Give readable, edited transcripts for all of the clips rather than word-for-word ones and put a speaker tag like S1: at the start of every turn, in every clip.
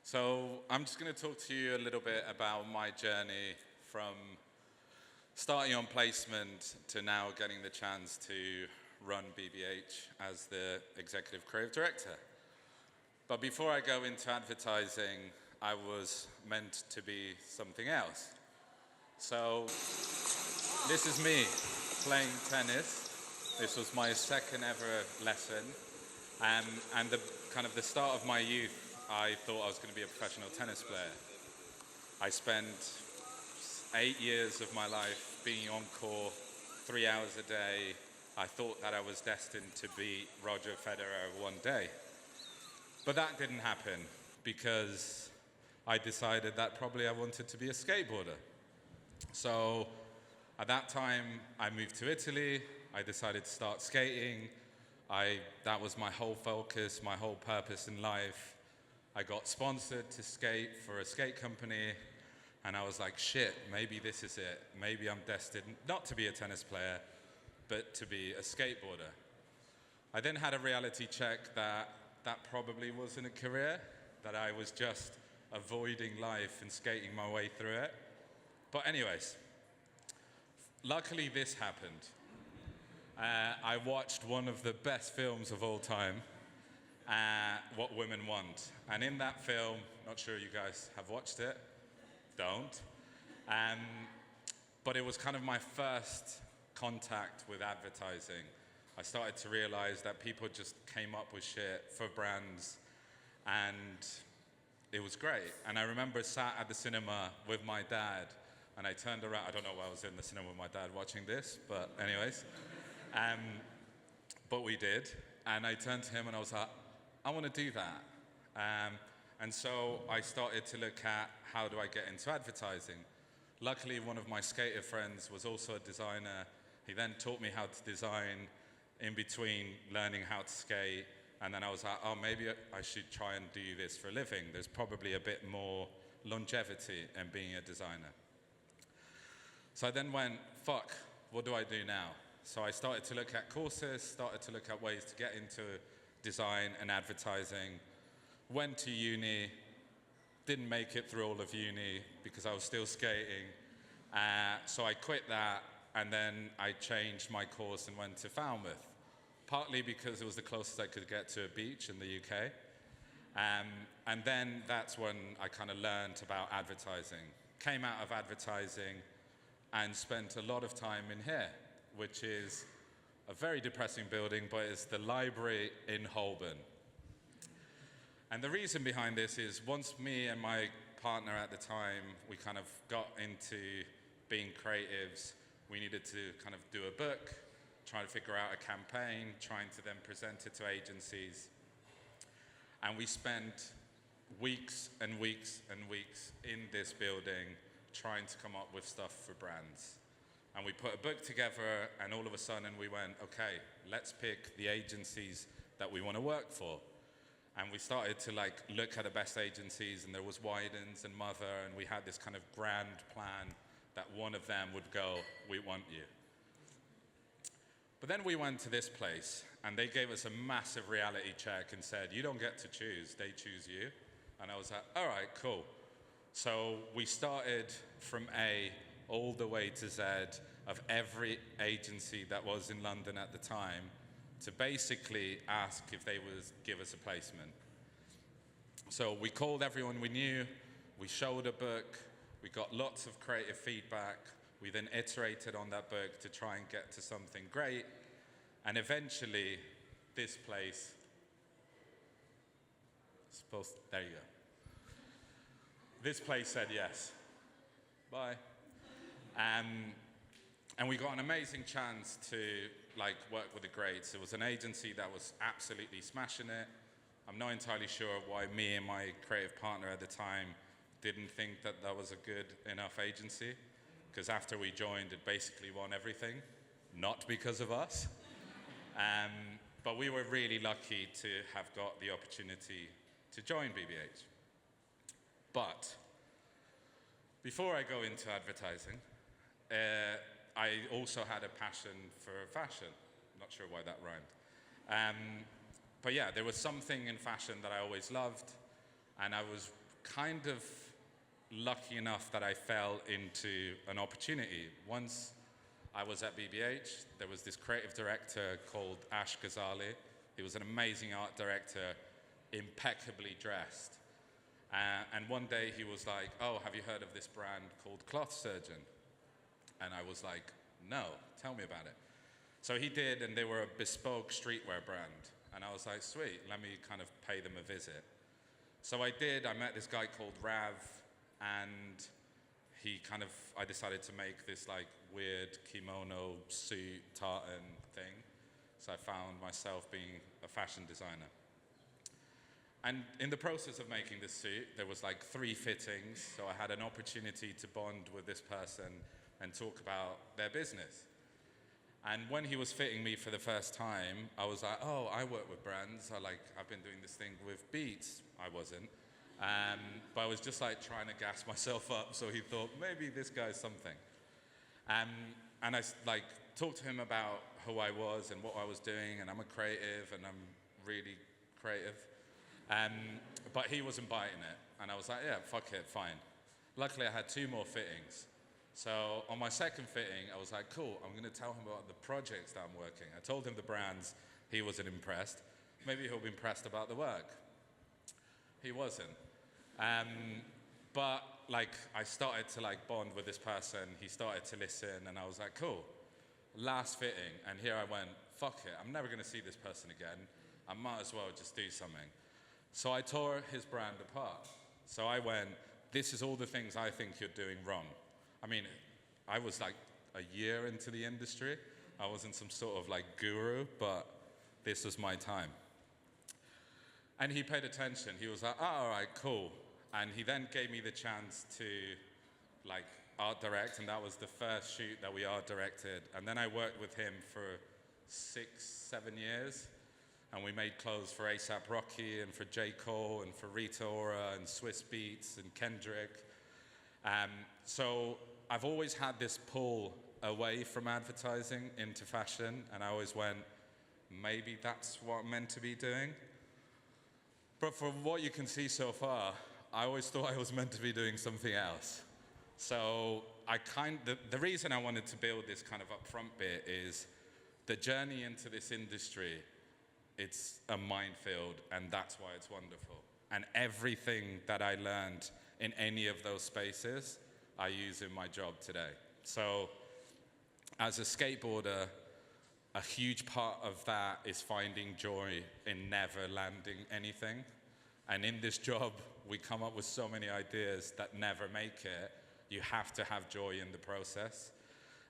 S1: So I'm just going to talk to you a little bit about my journey from starting on placement to now getting the chance to run BBH as the Executive Creative Director. But before I go into advertising, I was meant to be something else. So this is me playing tennis. This was my second ever lesson. And the start of my youth, I thought I was going to be a professional tennis player. I spent 8 years of my life being on court 3 hours a day. I thought that I was destined to beat Roger Federer one day. But that didn't happen because I decided that probably I wanted to be a skateboarder. So at that time, I moved to Italy. I decided to start skating. That was my whole focus, my whole purpose in life. I got sponsored to skate for a skate company, and I was like, shit, maybe this is it. Maybe I'm destined not to be a tennis player, but to be a skateboarder. I then had a reality check that probably wasn't a career, that I was just avoiding life and skating my way through it. But anyways, luckily this happened. I watched one of the best films of all time, What Women Want. And in that film, not sure you guys have watched it, don't. But it was kind of my first contact with advertising. I started to realize that people just came up with shit for brands, and it was great. And I remember sat at the cinema with my dad, and I turned around. I don't know why I was in the cinema with my dad watching this, but anyways. But we did, and I turned to him and I was like, I want to do that. And so I started to look at how do I get into advertising. Luckily, one of my skater friends was also a designer. He then taught me how to design in between learning how to skate. And then I was like, oh, maybe I should try and do this for a living. There's probably a bit more longevity in being a designer. So I then went, fuck, what do I do now? So I started to look at courses, started to look at ways to get into design and advertising. Went to uni, didn't make it through all of uni because I was still skating. So I quit that, and then I changed my course and went to Falmouth, partly because it was the closest I could get to a beach in the UK. And then that's when I kind of learned about advertising. Came out of advertising and spent a lot of time in here, which is a very depressing building, but it's the library in Holborn. And the reason behind this is once me and my partner at the time, we kind of got into being creatives, we needed to kind of do a book, try to figure out a campaign, trying to then present it to agencies. And we spent weeks and weeks and weeks in this building trying to come up with stuff for brands. And we put a book together, and all of a sudden we went, okay, let's pick the agencies that we want to work for. And we started to look at the best agencies, and there was Widens and Mother, and we had this kind of grand plan that one of them would go, we want you. But then we went to this place, and they gave us a massive reality check and said, you don't get to choose, they choose you. And I was like, all right, cool. So we started from A all the way to Z of every agency that was in London at the time to basically ask if they would give us a placement. So we called everyone we knew, we showed a book, we got lots of creative feedback, we then iterated on that book to try and get to something great, and eventually this place, there you go. This place said yes. Bye. And we got an amazing chance to work with the greats. It was an agency that was absolutely smashing it. I'm not entirely sure why me and my creative partner at the time didn't think that that was a good enough agency, because after we joined, it basically won everything, not because of us. But we were really lucky to have got the opportunity to join BBH. But before I go into advertising, I also had a passion for fashion. Not sure why that rhymed. But yeah, there was something in fashion that I always loved, and I was kind of lucky enough that I fell into an opportunity. Once I was at BBH, there was this creative director called Ash Ghazali. He was an amazing art director, impeccably dressed. And one day he was like, oh, have you heard of this brand called Cloth Surgeon? And I was like, no, tell me about it. So he did, and they were a bespoke streetwear brand. And I was like, sweet, let me kind of pay them a visit. So I did. I met this guy called Rav, and I decided to make this like weird kimono suit tartan thing. So I found myself being a fashion designer. And in the process of making this suit, there was like 3 fittings. So I had an opportunity to bond with this person and talk about their business. And when he was fitting me for the first time, I was like, oh, I work with brands. I've been doing this thing with Beats. I wasn't. But I was just like trying to gas myself up, so he thought, maybe this guy's something. And I like talked to him about who I was and what I was doing, and I'm a creative, and I'm really creative. But he wasn't biting it, and I was like, yeah, fuck it, fine. Luckily, I had 2 more fittings. So on my second fitting, I was like, cool, I'm going to tell him about the projects that I'm working. I told him the brands. He wasn't impressed. Maybe he'll be impressed about the work. He wasn't. But like, I started to like bond with this person. He started to listen, and I was like, cool. Last fitting, and here I went, fuck it, I'm never going to see this person again. I might as well just do something. So I tore his brand apart. So I went, this is all the things I think you're doing wrong. I mean, I was like a year into the industry. I wasn't some sort of like guru, but this was my time. And he paid attention. He was like, oh, all right, cool. And he then gave me the chance to like art direct, and that was the first shoot that we art directed. And then I worked with him for 6, 7 years. And we made clothes for A$AP Rocky and for J. Cole and for Rita Ora and Swiss Beats and Kendrick. So I've always had this pull away from advertising into fashion, and I always went, maybe that's what I'm meant to be doing. But from what you can see so far, I always thought I was meant to be doing something else. So the reason I wanted to build this kind of upfront bit is the journey into this industry. It's a minefield, and that's why it's wonderful. And everything that I learned in any of those spaces, I use in my job today. So as a skateboarder, a huge part of that is finding joy in never landing anything. And in this job, we come up with so many ideas that never make it. You have to have joy in the process.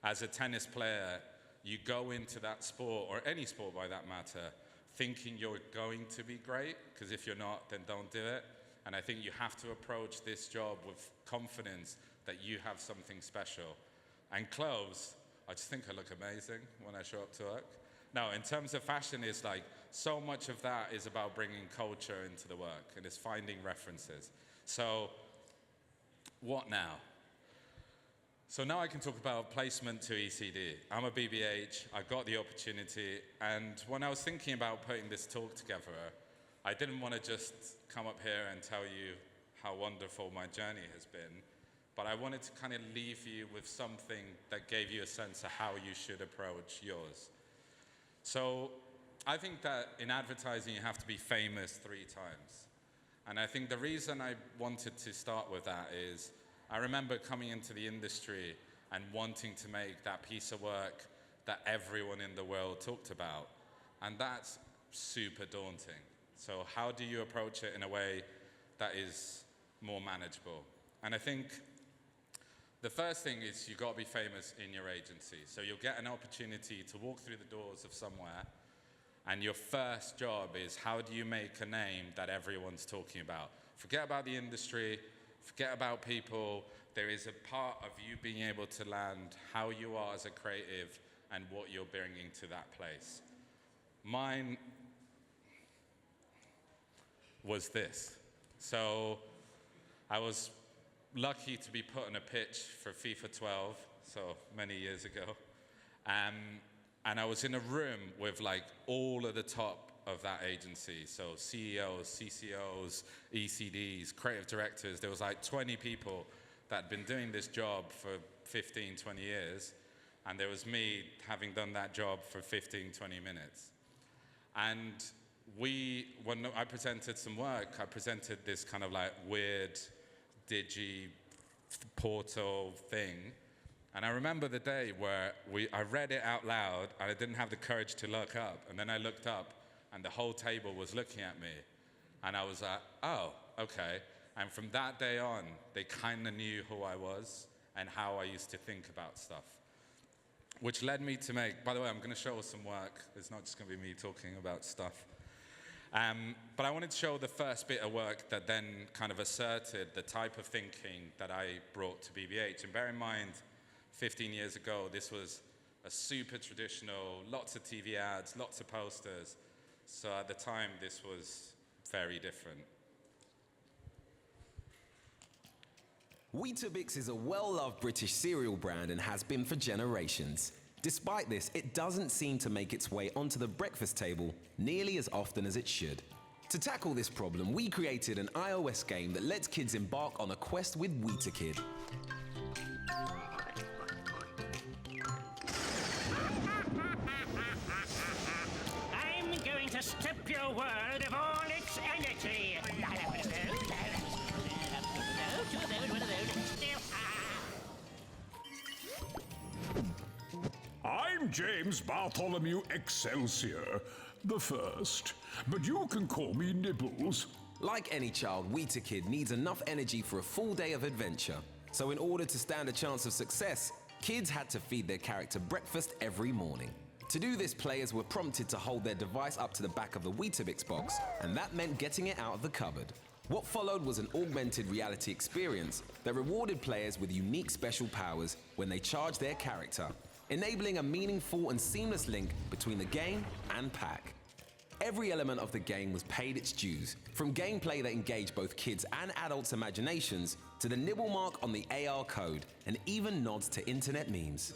S1: As a tennis player, you go into that sport, or any sport by that matter, thinking you're going to be great, because if you're not, then don't do it. And I think you have to approach this job with confidence that you have something special. And clothes, I just think I look amazing when I show up to work. No, in terms of fashion, it's like so much of that is about bringing culture into the work, and it's finding references. So what now? So now I can talk about placement to ECD. I'm a BBH, I got the opportunity, and when I was thinking about putting this talk together, I didn't want to just come up here and tell you how wonderful my journey has been, but I wanted to kind of leave you with something that gave you a sense of how you should approach yours. So I think that in advertising, you have to be famous 3 times. And I think the reason I wanted to start with that is, I remember coming into the industry and wanting to make that piece of work that everyone in the world talked about. And that's super daunting. So how do you approach it in a way that is more manageable? And I think the first thing is you've got to be famous in your agency. So you'll get an opportunity to walk through the doors of somewhere, and your first job is, how do you make a name that everyone's talking about? Forget about the industry, forget about people. There is a part of you being able to land how you are as a creative and what you're bringing to that place. Mine was this. So I was lucky to be put on a pitch for FIFA 12, so many years ago. And I was in a room with like all of the top of that agency. So CEOs, CCOs, ECDs, creative directors, there was like 20 people that had been doing this job for 15, 20 years. And there was me having done that job for 15, 20 minutes. And when I presented some work, I presented this kind of like weird, digi portal thing. And I remember the day where I read it out loud, and I didn't have the courage to look up. And then I looked up, and the whole table was looking at me. And I was like, oh, okay. And from that day on, they kind of knew who I was and how I used to think about stuff. Which led me to make, by the way, I'm going to show some work. It's not just going to be me talking about stuff. But I wanted to show the first bit of work that then kind of asserted the type of thinking that I brought to BBH. And bear in mind, 15 years ago, this was a super traditional, lots of TV ads, lots of posters. So at the time, this was very different.
S2: Weetabix is a well-loved British cereal brand and has been for generations. Despite this, it doesn't seem to make its way onto the breakfast table nearly as often as it should. To tackle this problem, we created an iOS game that lets kids embark on a quest with Weetakid.
S3: I'm going to strip your world of all its energy.
S4: I'm James Bartholomew Excelsior, the first, but you can call me Nibbles.
S2: Like any child, Weetakid needs enough energy for a full day of adventure. So in order to stand a chance of success, kids had to feed their character breakfast every morning. To do this, players were prompted to hold their device up to the back of the Weetabix box, and that meant getting it out of the cupboard. What followed was an augmented reality experience that rewarded players with unique special powers when they charged their character, enabling a meaningful and seamless link between the game and pack. Every element of the game was paid its dues, from gameplay that engaged both kids' and adults' imaginations, to the nibble mark on the AR code, and even nods to internet memes.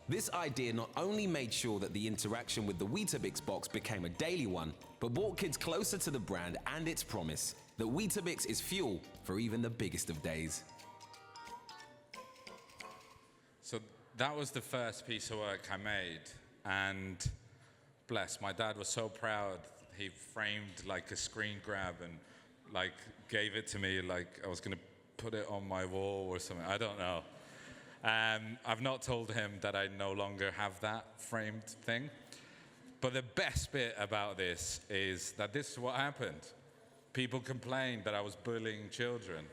S2: This idea not only made sure that the interaction with the Weetabix box became a daily one, but brought kids closer to the brand and its promise that Weetabix is fuel for even the biggest of days.
S1: So that was the first piece of work I made, and bless, my dad was so proud. He framed like a screen grab and like gave it to me like I was gonna put it on my wall or something, I don't know. I've not told him that I no longer have that framed thing. But the best bit about this is that this is what happened. People complained that I was bullying children.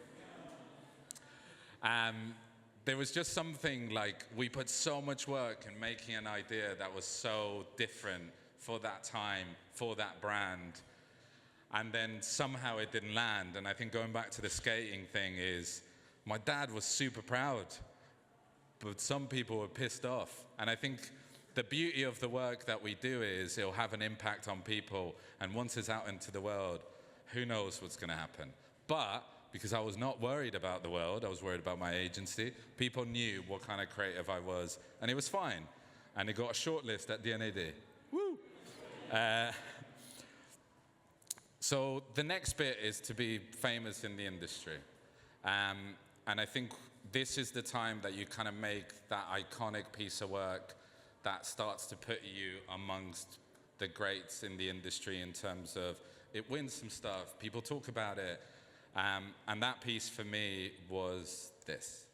S1: There was just something like, we put so much work in making an idea that was so different for that time, for that brand. And then somehow it didn't land. And I think going back to the skating thing is, my dad was super proud, but some people were pissed off. And I think the beauty of the work that we do is it'll have an impact on people. And once it's out into the world, who knows what's gonna happen. But because I was not worried about the world, I was worried about my agency, people knew what kind of creative I was, and it was fine. And it got a shortlist at D&AD. Woo! So the next bit is to be famous in the industry. And I think this is the time that you kind of make that iconic piece of work that starts to put you amongst the greats in the industry in terms of it wins some stuff, people talk about it, and that piece for me was this.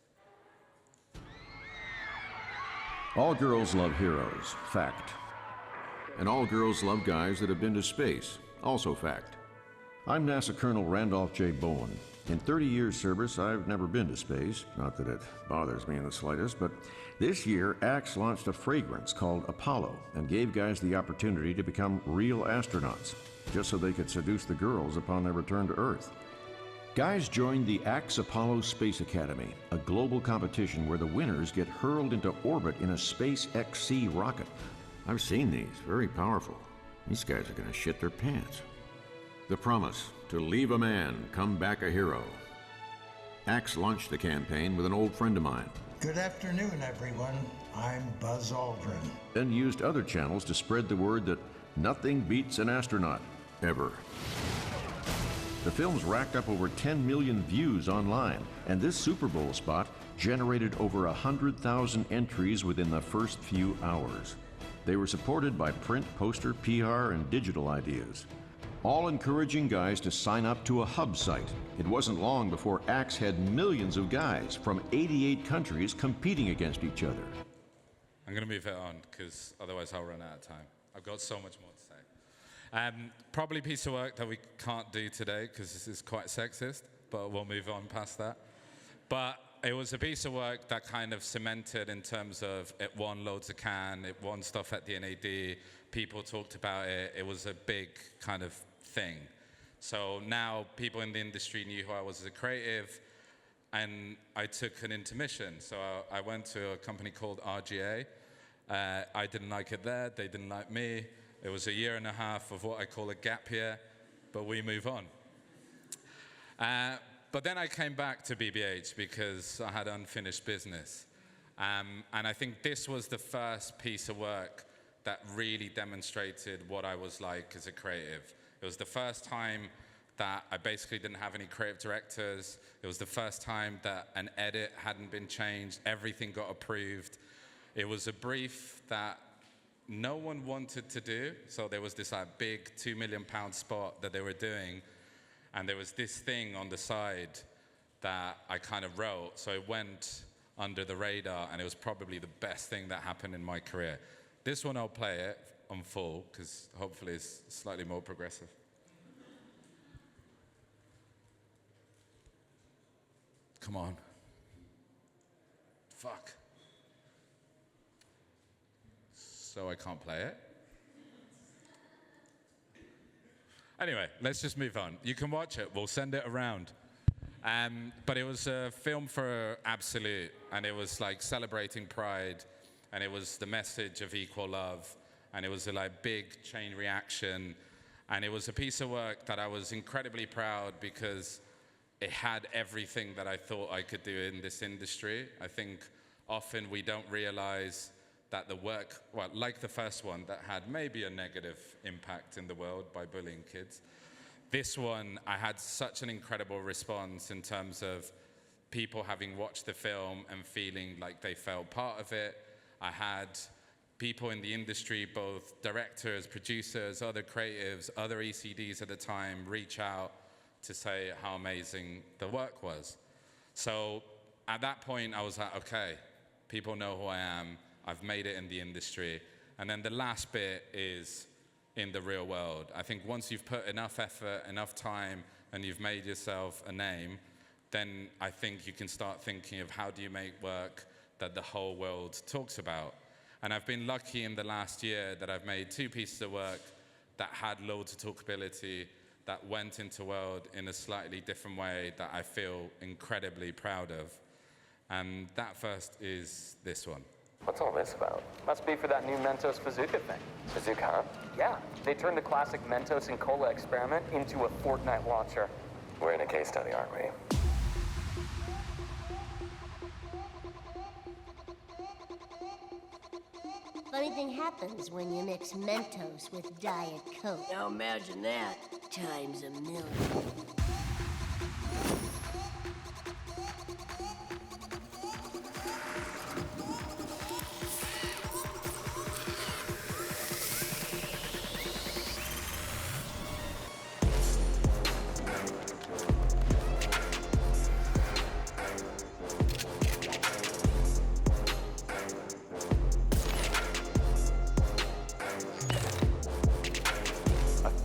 S5: All girls love heroes, fact. And all girls love guys that have been to space, also fact. I'm NASA Colonel Randolph J. Bowen. In 30 years service, I've never been to space, not that it bothers me in the slightest, but this year, Axe launched a fragrance called Apollo and gave guys the opportunity to become real astronauts, just so they could seduce the girls upon their return to Earth. Guys joined the Axe Apollo Space Academy, a global competition where the winners get hurled into orbit in a Space XC rocket. I've seen these, very powerful. These guys are gonna shit their pants. The promise, to leave a man, come back a hero. Axe launched the campaign with an old friend of mine.
S6: Good afternoon, everyone. I'm Buzz Aldrin.
S5: Then used other channels to spread the word that Nothing beats an astronaut, ever. The film's racked up over 10 million views online, and this Super Bowl spot generated over 100,000 entries within the first few hours. They were supported by print, poster, PR, and digital ideas, all encouraging guys to sign up to a hub site. It wasn't long before Axe had millions of guys from 88 countries competing against each other.
S1: I'm going to move it on, because otherwise I'll run out of time. I've got so much more to say. Probably a piece of work that we can't do today, because this is quite sexist, but we'll move on past that. But it was a piece of work that kind of cemented in terms of it won loads of Cannes, it won stuff at D&AD, people talked about it, it was a big kind of thing. So now people in the industry knew who I was as a creative, and I took an intermission. So I went to a company called RGA. I didn't like it there, they didn't like me. It was a year and a half of what I call a gap year, but we move on. But then I came back to BBH because I had unfinished business. And I think this was the first piece of work that really demonstrated what I was like as a creative. It was the first time that I basically didn't have any creative directors. It was the first time that an edit hadn't been changed. Everything got approved. It was a brief that no one wanted to do. So there was this big £2 million spot that they were doing. And there was this thing on the side that I kind of wrote. So it went under the radar, and it was probably the best thing that happened in my career. This one, I'll play it on full, because hopefully it's slightly more progressive. Come on. Fuck. So I can't play it? Anyway, let's just move on. You can watch it. We'll send it around. But it was a film for Absolute, and it was like celebrating pride, and it was the message of equal love, and it was a big chain reaction, and it was a piece of work that I was incredibly proud because it had everything that I thought I could do in this industry. I think often we don't realize that the work, well, like the first one, that had maybe a negative impact in the world by bullying kids. This one, I had such an incredible response in terms of people having watched the film and feeling like they felt part of it. I had people in the industry, both directors, producers, other creatives, other ECDs at the time, reach out to say how amazing the work was. So at that point, I was like, okay, people know who I am. I've made it in the industry. And then the last bit is in the real world. I think once you've put enough effort, enough time, and you've made yourself a name, then I think you can start thinking of how do you make work that the whole world talks about. And I've been lucky in the last year that I've made 2 pieces of work that had loads of talkability, that went into world in a slightly different way that I feel incredibly proud of. And that first is this one.
S6: What's all this about? Must be for that new Mentos Bazooka thing. Bazooka, huh? Yeah. They turned the classic Mentos and Cola experiment into a Fortnite launcher. We're in a case study, aren't we?
S7: Funny thing happens when you mix Mentos with Diet Coke. Now imagine that times a million.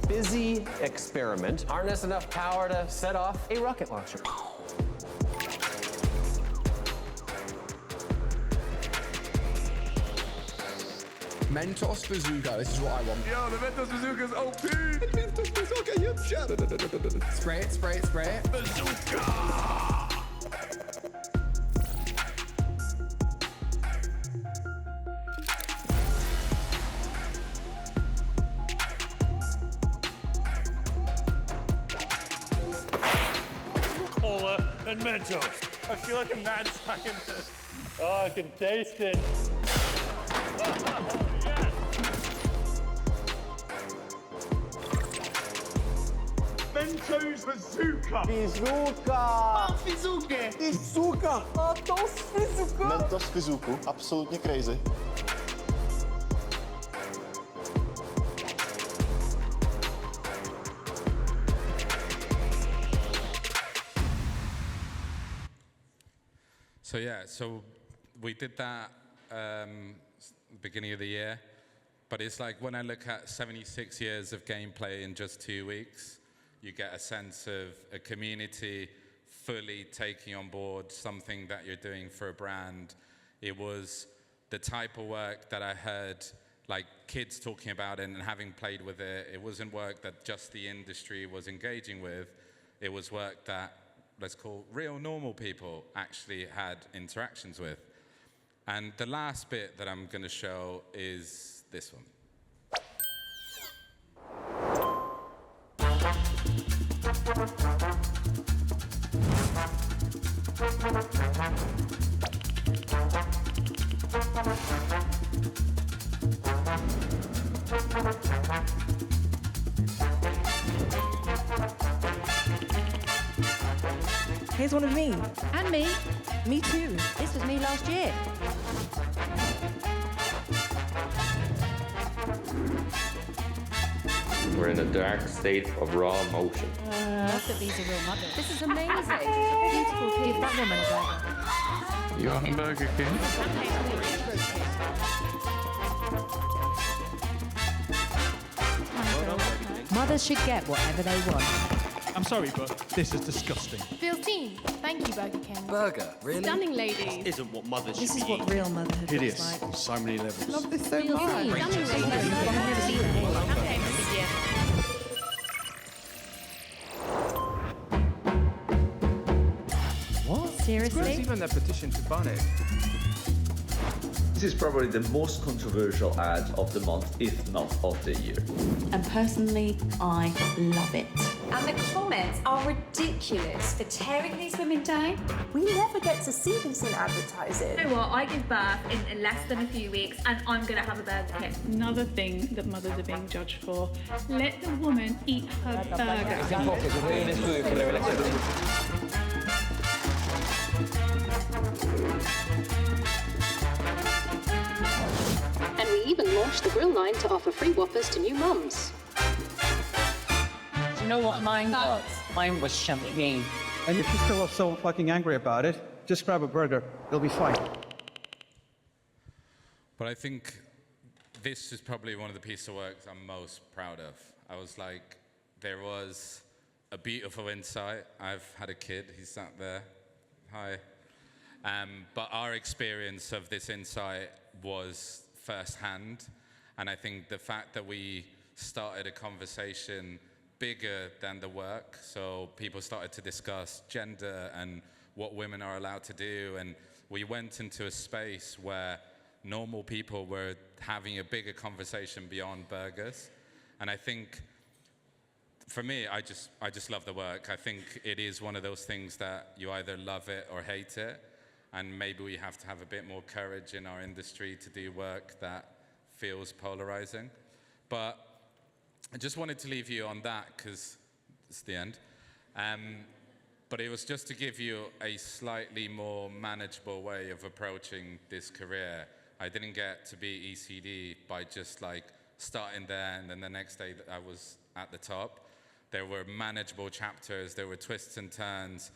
S8: Busy experiment. Harness enough power to set off a rocket launcher.
S9: Mentos Bazooka, this is what I want.
S10: Yo, the Mentos Bazooka's OP!
S9: Mentos Bazooka, you Spray it, spray it, spray it.
S10: Bazooka!
S11: Cola and Mentos. I feel like a mad scientist. Oh, I can taste it. Oh, yes.
S10: Mentos Bazooka.
S12: Fizuka! Fizukę! Fizuka! A to z Fizuka!
S13: Mentos Fizuku, absolutnie crazy.
S1: So yeah, so we did that beginning of the year, but it's like when I look at 76 years of gameplay in just 2 weeks, you get a sense of a community fully taking on board something that you're doing for a brand. It was the type of work that I heard like kids talking about it and having played with it. It wasn't work that just the industry was engaging with. It was work that, let's call real normal people actually had interactions with. And the last bit that I'm going to show is this one.
S14: Here's one of me.
S15: And me.
S14: Me too.
S15: This was me last year.
S16: We're in a dark state of raw emotion.
S15: Love that these are real mothers.
S17: This is amazing. Beautiful kids.
S15: Give that woman a burger.
S16: You on Burger King?
S15: Mothers should get whatever they want.
S18: I'm sorry, but this is disgusting.
S17: Feel seen. Thank you, Burger King.
S19: Burger, really?
S17: Stunning lady.
S18: This isn't what mothers
S15: This
S18: should
S15: is
S18: be
S15: what real motherhood
S18: It
S15: looks
S18: is.
S15: like.
S18: So many levels.
S14: Love this so
S17: Feel
S14: much.
S17: seen. Stunning lady.
S15: I've never seen it.
S17: Okay, Mr. Gibb.
S19: What?
S15: Seriously?
S19: There's even a petition to ban it.
S20: This is probably the most controversial ad of the month, if not of the year.
S21: And personally, I love it.
S22: And the comments are ridiculous. They're tearing these women down.
S23: We never get to see this in advertising.
S24: You know what? I give birth in less than a few weeks and I'm going to have a Burger King.
S25: Another thing that mothers are being judged for. Let the woman eat her
S17: And we even launched the grill line to offer free Whoppers to new mums.
S26: You know what mine was? Mine was champagne.
S18: And if you're still so fucking angry about it, just grab a burger. You'll be fine.
S1: But I think this is probably one of the pieces of work I'm most proud of. I was like, there was a beautiful insight. I've had a kid, he's sat there. Hi. But our experience of this insight was firsthand. And I think the fact that we started a conversation bigger than the work, so people started to discuss gender and what women are allowed to do, and we went into a space where normal people were having a bigger conversation beyond burgers. And I think, for me, I just love the work. I think it is one of those things that you either love it or hate it, and maybe we have to have a bit more courage in our industry to do work that feels polarizing. But I just wanted to leave you on that because it's the end. But it was just to give you a slightly more manageable way of approaching this career. I didn't get to be ECD by just like starting there and then the next day I was at the top. There were manageable chapters, there were twists and turns,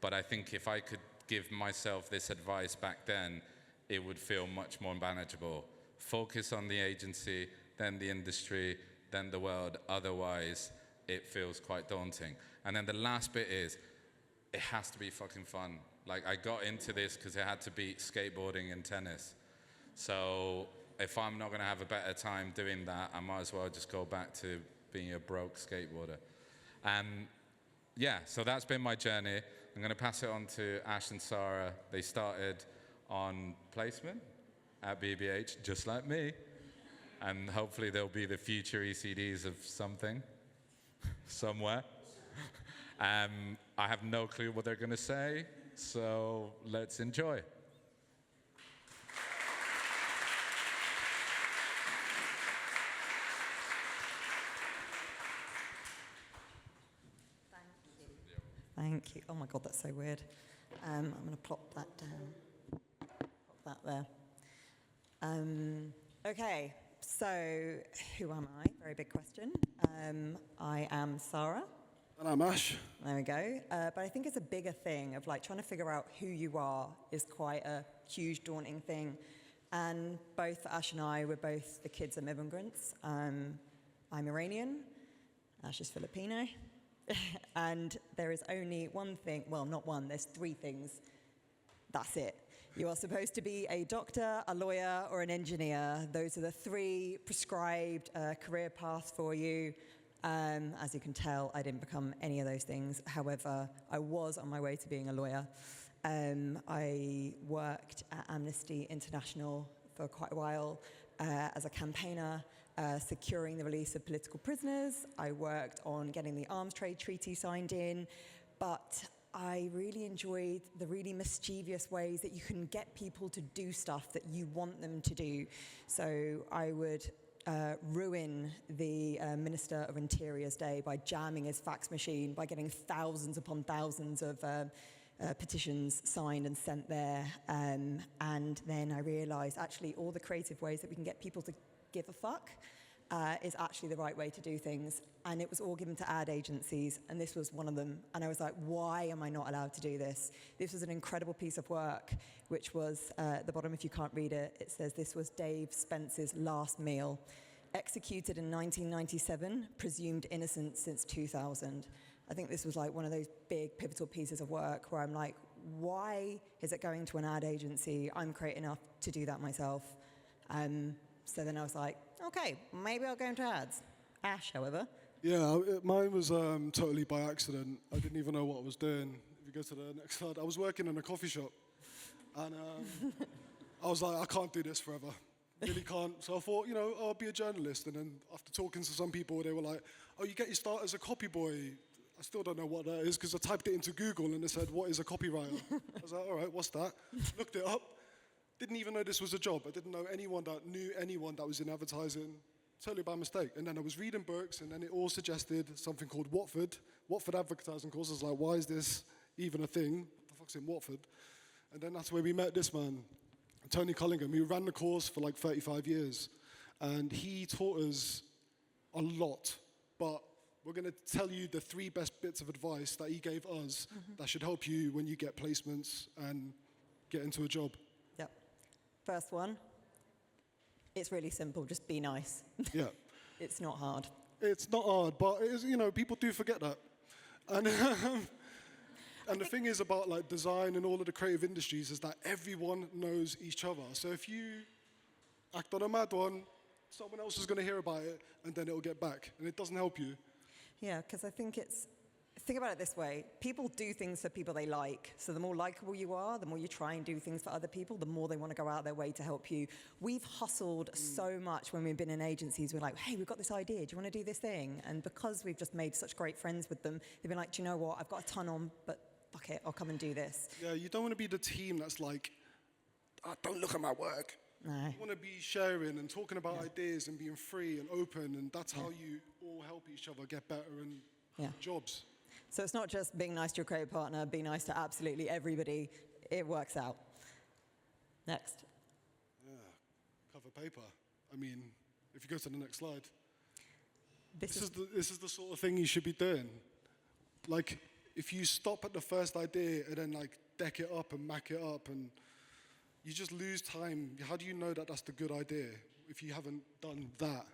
S1: but I think if I could give myself this advice back then, it would feel much more manageable. Focus on the agency, then the industry, then the world. Otherwise, it feels quite daunting. And then the last bit is, it has to be fucking fun. Like, I got into this because it had to beat skateboarding and tennis. So if I'm not gonna have a better time doing that, I might as well just go back to being a broke skateboarder. Yeah, so that's been my journey. I'm gonna pass it on to Ash and Sara. They started on placement at BBH, just like me. And hopefully they'll be the future ECDs of something, somewhere. I have no clue what they're gonna say, so let's enjoy.
S2: Thank you. Oh my God, that's so weird. I'm going to plop that down. Plop that there. Okay, so who am I? Very big question. I am Sara.
S3: And I'm Ash.
S2: There we go. But I think it's a bigger thing of like trying to figure out who you are is quite a huge, daunting thing. And both Ash and I were both the kids of immigrants. I'm Iranian. Ash is Filipino. And there is only one thing, well, not one, there's three things. That's it. You are supposed to be a doctor, a lawyer, or an engineer. Those are the three prescribed career paths for you. As you can tell, I didn't become any of those things. However, I was on my way to being a lawyer. I worked at Amnesty International for quite a while as a campaigner, securing the release of political prisoners. I worked on getting the arms trade treaty signed in, but I really enjoyed the really mischievous ways that you can get people to do stuff that you want them to do. So I would ruin the Minister of Interior's day by jamming his fax machine, by getting thousands upon thousands of petitions signed and sent there. And then I realized actually all the creative ways that we can get people to give a fuck is actually the right way to do things. And it was all given to ad agencies, and this was one of them. And I was like, why am I not allowed to do this? This was an incredible piece of work, which was, at the bottom, if you can't read it, it says this was Dave Spence's last meal. Executed in 1997, presumed innocent since 2000. I think this was like one of those big pivotal pieces of work where I'm like, why is it going to an ad agency? I'm creative enough to do that myself. So then I was like, okay, maybe I'll go into ads. Ash, however.
S3: Yeah, mine was totally by accident. I didn't even know what I was doing. If you go to the next slide, I was working in a coffee shop. And I was like, I can't do this forever. Really can't. So I thought, you know, I'll be a journalist. And then after talking to some people, they were like, oh, you get your start as a copy boy. I still don't know what that is because I typed it into Google and it said, what is a copywriter? I was like, all right, what's that? Looked it up. Didn't even know this was a job. I didn't know anyone that knew anyone that was in advertising, totally by mistake. And then I was reading books, and then it all suggested something called Watford advertising course. I was like, why is this even a thing? What the fuck's in Watford? And then that's where we met this man, Tony Cullingham. He ran the course for like 35 years. And he taught us a lot. But we're going to tell you the three best bits of advice that he gave us that should help you when you get placements and get into a job.
S2: Yep. First one, it's really simple, just be nice.
S3: Yeah.
S2: It's not hard.
S3: It's not hard, but it is, you know, people do forget that. And, and the thing is about like design and all of the creative industries is that everyone knows each other. So if you act on a mad one, someone else is going to hear about it, and then it'll get back, and it doesn't help you.
S2: Yeah, because I think think about it this way. People do things for people they like. So the more likable you are, the more you try and do things for other people, the more they want to go out their way to help you. We've hustled so much when we've been in agencies. We're like, hey, we've got this idea. Do you want to do this thing? And because we've just made such great friends with them, they've been like, do you know what? I've got a ton on, but fuck it, I'll come and do this.
S3: Yeah, you don't want to be the team that's like, oh, don't look at my work.
S2: No.
S3: You want to be sharing and talking about ideas and being free and open, and that's how you all help each other get better and jobs.
S2: So it's not just being nice to your creative partner, be nice to absolutely everybody. It works out. Next.
S3: Yeah, cover paper. I mean, if you go to the next slide. This is the sort of thing you should be doing. Like, if you stop at the first idea and then like deck it up and mac it up, and you just lose time. How do you know that that's the good idea if you haven't done that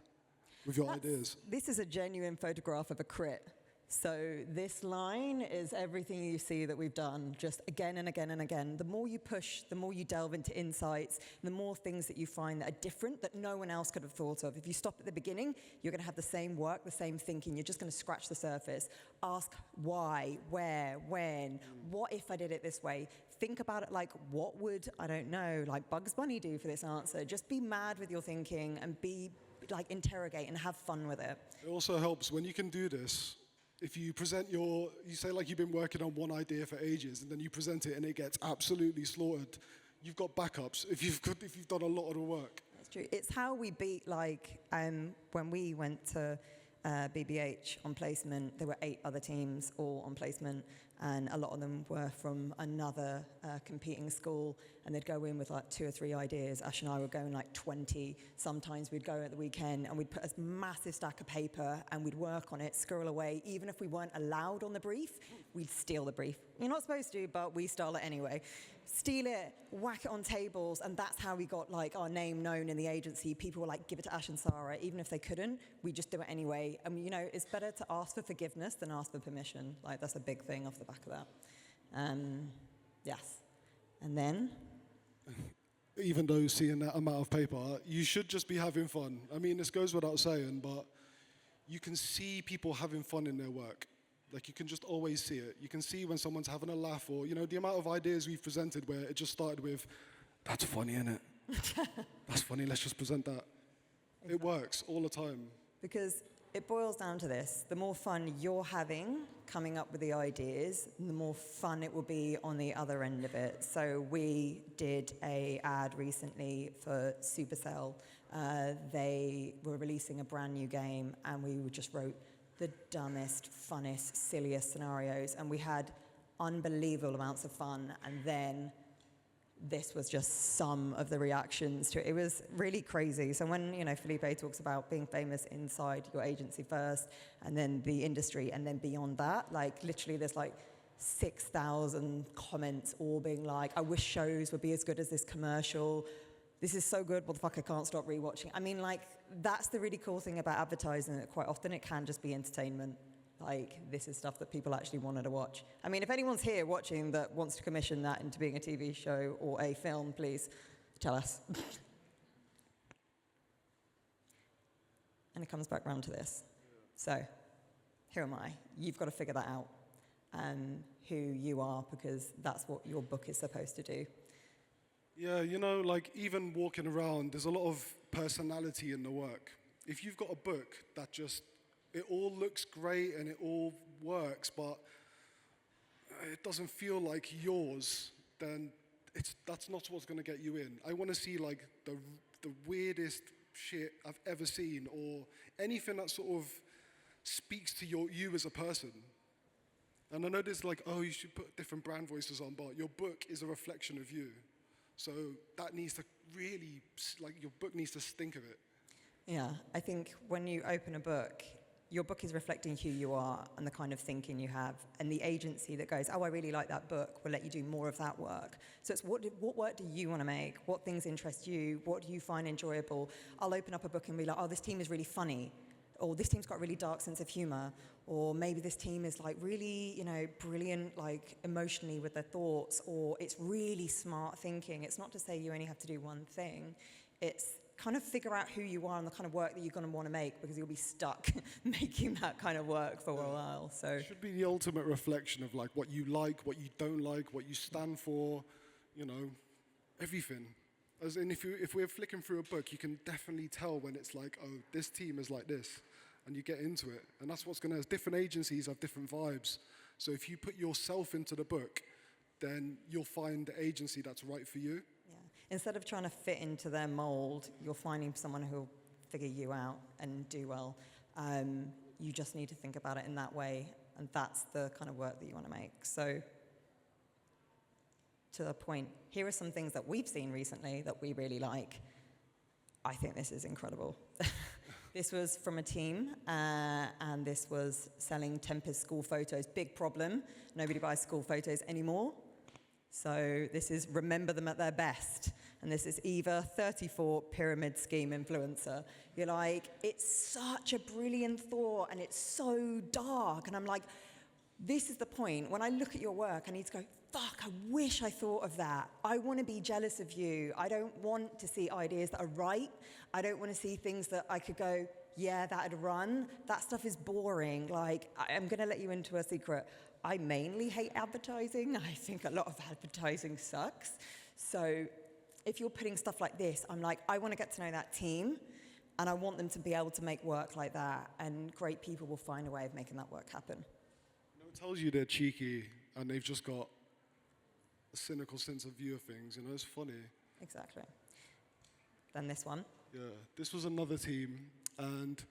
S3: with your ideas?
S2: This is a genuine photograph of a crit. So this line is everything you see that we've done, just again and again and again. The more you push, the more you delve into insights, the more things that you find that are different that no one else could have thought of. If you stop at the beginning, you're going to have the same work, the same thinking. You're just going to scratch the surface. Ask why, where, when, what if I did it this way? Think about it like, what would, I don't know, like Bugs Bunny do for this answer? Just be mad with your thinking and be, like, interrogate and have fun with it.
S3: It also helps when you can do this. If you present you say like you've been working on one idea for ages, and then you present it and it gets absolutely slaughtered, you've got backups if you've done a lot of the work.
S2: That's true. It's how we beat, like, when we went to BBH on placement, there were 8 other teams all on placement, and a lot of them were from another competing school, and they'd go in with like 2 or 3 ideas. Ash and I would go in like 20. Sometimes we'd go at the weekend and we'd put a massive stack of paper and we'd work on it, squirrel away. Even if we weren't allowed on the brief, we'd steal the brief. You're not supposed to, but we stole it anyway. Steal it, whack it on tables, and that's how we got like our name known in the agency. People were like, give it to Ash and Sara. Even if they couldn't, we just do it anyway. And you know, it's better to ask for forgiveness than ask for permission. Like, that's a big thing off the back of that. Yes. And then?
S3: Even though seeing that amount of paper, you should just be having fun. I mean, this goes without saying, but you can see people having fun in their work. Like, you can just always see it. You can see when someone's having a laugh, or, you know, the amount of ideas we've presented where it just started with, that's funny, innit? That's funny, let's just present that. Exactly. It works all the time.
S2: Because it boils down to this. The more fun you're having coming up with the ideas, the more fun it will be on the other end of it. So we did an ad recently for Supercell. They were releasing a brand new game, and we just wrote the dumbest, funnest, silliest scenarios, and we had unbelievable amounts of fun. And then this was just some of the reactions to it. It was really crazy. So when, you know, Felipe talks about being famous inside your agency first, and then the industry, and then beyond that, like literally there's like 6,000 comments all being like, I wish shows would be as good as this commercial. This is so good, what the fuck, I can't stop rewatching. I mean, like, that's the really cool thing about advertising, that quite often it can just be entertainment. Like, this is stuff that people actually wanted to watch. I mean, if anyone's here watching that wants to commission that into being a TV show or a film, please tell us. And it comes back round to this. So, who am I? You've got to figure that out, who you are, because that's what your book is supposed to do.
S3: Yeah, you know, like, even walking around, there's a lot of personality in the work. If you've got a book that just, it all looks great and it all works, but it doesn't feel like yours, then that's not what's going to get you in. I want to see, like, the weirdest shit I've ever seen, or anything that sort of speaks to you as a person. And I know there's like, oh, you should put different brand voices on, but your book is a reflection of you. So that needs to really, like, your book needs to stink of it.
S2: Yeah, I think when you open a book, your book is reflecting who you are and the kind of thinking you have. And the agency that goes, oh, I really like that book, will let you do more of that work. So it's what work do you want to make? What things interest you? What do you find enjoyable? I'll open up a book and be like, oh, this team is really funny. Or this team's got a really dark sense of humor. Or maybe this team is like really, you know, brilliant, like emotionally with their thoughts. Or it's really smart thinking. It's not to say you only have to do one thing. It's kind of figure out who you are and the kind of work that you're going to want to make, because you'll be stuck making that kind of work for a while. So
S3: it should be the ultimate reflection of like what you like, what you don't like, what you stand for, you know, everything. As in, if we're flicking through a book, you can definitely tell when it's like, oh, this team is like this, and you get into it. And that's what's going to, different agencies have different vibes. So if you put yourself into the book, then you'll find the agency that's right for you.
S2: Instead of trying to fit into their mold, you're finding someone who'll figure you out and do well. You just need to think about it in that way, and that's the kind of work that you want to make. So, to the point, here are some things that we've seen recently that we really like. I think this is incredible. This was from a team, and this was selling Tempest school photos. Big problem. Nobody buys school photos anymore. So this is remember them at their best. And this is Eva, 34, pyramid scheme influencer. You're like, it's such a brilliant thought, and it's so dark. And I'm like, this is the point. When I look at your work, I need to go, fuck, I wish I thought of that. I want to be jealous of you. I don't want to see ideas that are right. I don't want to see things that I could go, yeah, that'd run. That stuff is boring. Like, I'm going to let you into a secret. I mainly hate advertising. I think a lot of advertising sucks. So if you're putting stuff like this, I'm like, I want to get to know that team, and I want them to be able to make work like that, and great people will find a way of making that work happen.
S3: You know, it tells you they're cheeky, and they've just got a cynical sense of view of things. You know, it's funny.
S2: Exactly. Then this one.
S3: Yeah, this was another team, and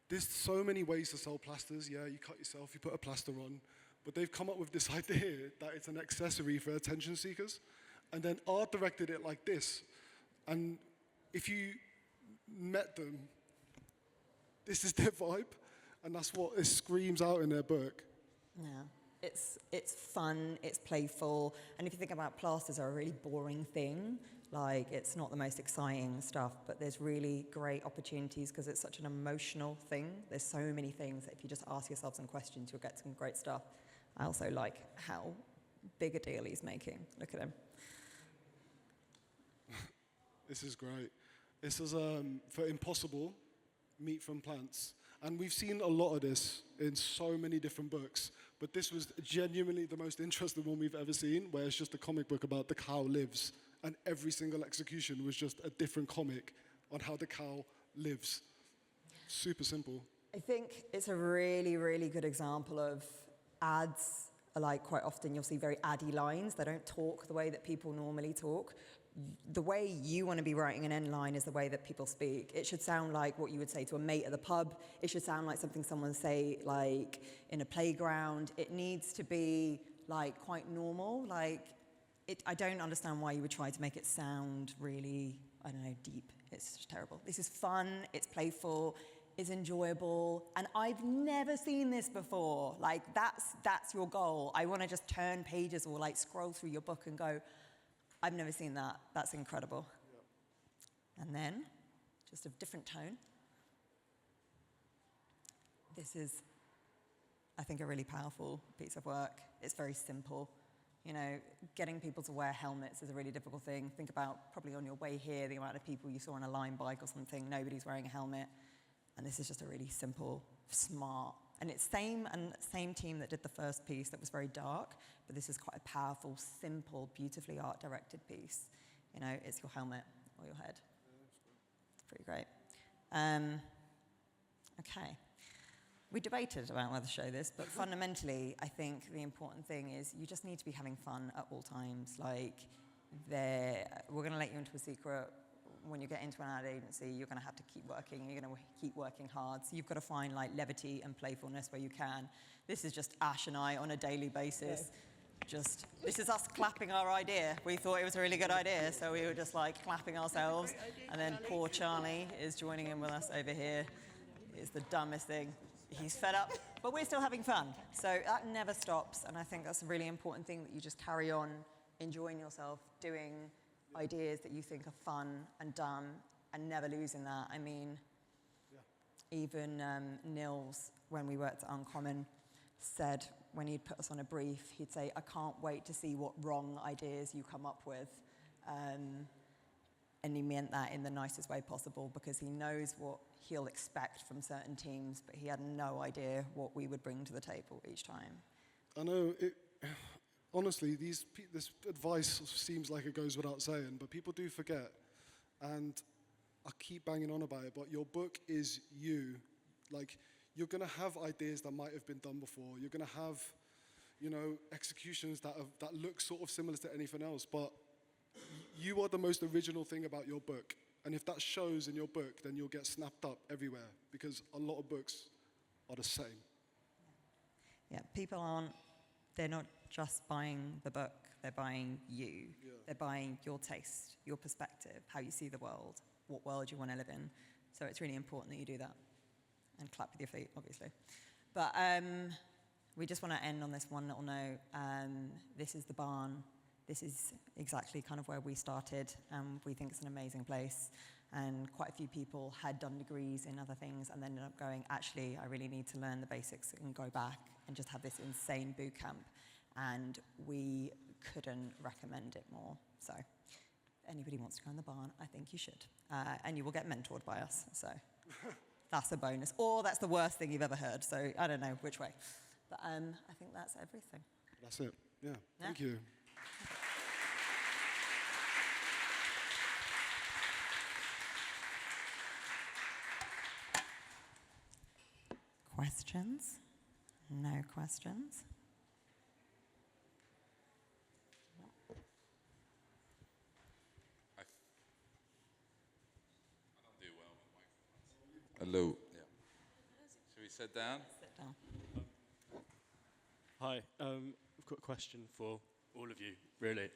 S3: there's so many ways to sell plasters. Yeah, you cut yourself, you put a plaster on. but they've come up with this idea that it's an accessory for attention seekers, and then art directed it like this. And if you met them, this is their vibe, and that's what it screams out in their book.
S2: Yeah. It's fun, it's playful, and if you think about plasters are a really boring thing, like it's not the most exciting stuff, but there's really great opportunities because it's such an emotional thing. There's so many things that if you just ask yourself some questions, you'll get some great stuff. I also like how big a deal he's making. Look at him.
S3: This is great. This is for impossible, meat from plants. And we've seen a lot of this in so many different books, but this was genuinely the most interesting one we've ever seen, where it's just a comic book about the cow lives, and every single execution was just a different comic on how the cow lives. Super simple.
S2: I think it's a really, really good example of ads. Like quite often you'll see very addy lines. They don't talk the way that people normally talk. The way you want to be writing an end line is the way that people speak. It should sound like what you would say to a mate at the pub. It should sound like something someone say like in a playground. It needs to be like quite normal. Like I don't understand why you would try to make it sound really, I don't know, deep. It's just terrible. This is fun, it's playful, it's enjoyable, and I've never seen this before. Like that's your goal. I want to just turn pages or like scroll through your book and go, I've never seen that. That's incredible. Yep. And then, just a different tone. This is, I think, a really powerful piece of work. It's very simple. You know, getting people to wear helmets is a really difficult thing. Think about, probably on your way here, the amount of people you saw on a Lime bike or something, nobody's wearing a helmet. And this is just a really simple, smart, and it's same team that did the first piece that was very dark, but this is quite a powerful, simple, beautifully art-directed piece. You know, it's your helmet or your head. It's pretty great. Okay. We debated about whether to show this, but fundamentally, I think the important thing is you just need to be having fun at all times. Like, we're going to let you into a secret. When you get into an ad agency, you're going to have to keep working. You're going to keep working hard. So you've got to find like levity and playfulness where you can. This is just Ash and I on a daily basis. This is us clapping our idea. We thought it was a really good idea, so we were just like clapping ourselves. And then poor Charlie is joining in with us over here. It's the dumbest thing. He's fed up, but we're still having fun. So that never stops, and I think that's a really important thing that you just carry on enjoying yourself, doing ideas that you think are fun and dumb, and never losing that. I mean, even Nils, when we worked at Uncommon, said when he'd put us on a brief, he'd say, I can't wait to see what wrong ideas you come up with. And he meant that in the nicest way possible, because he knows what he'll expect from certain teams, but he had no idea what we would bring to the table each time.
S3: I know, honestly, this advice seems like it goes without saying, but people do forget. And I keep banging on about it, but your book is you. Like, you're going to have ideas that might have been done before. You're going to have, you know, executions that look sort of similar to anything else, but you are the most original thing about your book. And if that shows in your book, then you'll get snapped up everywhere, because a lot of books are the same.
S2: Yeah, they're not just buying the book, they're buying you. Yeah. They're buying your taste, your perspective, how you see the world, what world you want to live in. So it's really important that you do that. And clap with your feet, obviously. But we just want to end on this one little note. This is the barn. This is exactly kind of where we started, and we think it's an amazing place. And quite a few people had done degrees in other things and then ended up going, actually, I really need to learn the basics and go back and just have this insane boot camp. And we couldn't recommend it more. So if anybody wants to go in the barn, I think you should. And you will get mentored by us, so that's a bonus. Or that's the worst thing you've ever heard, so I don't know which way. But I think that's everything.
S3: That's it, yeah. Thank you.
S2: Questions? No questions?
S1: I don't do well with microphones. Hello. Yeah. Should we sit down?
S2: Sit down.
S4: Hi, I've got a question for all of you, really.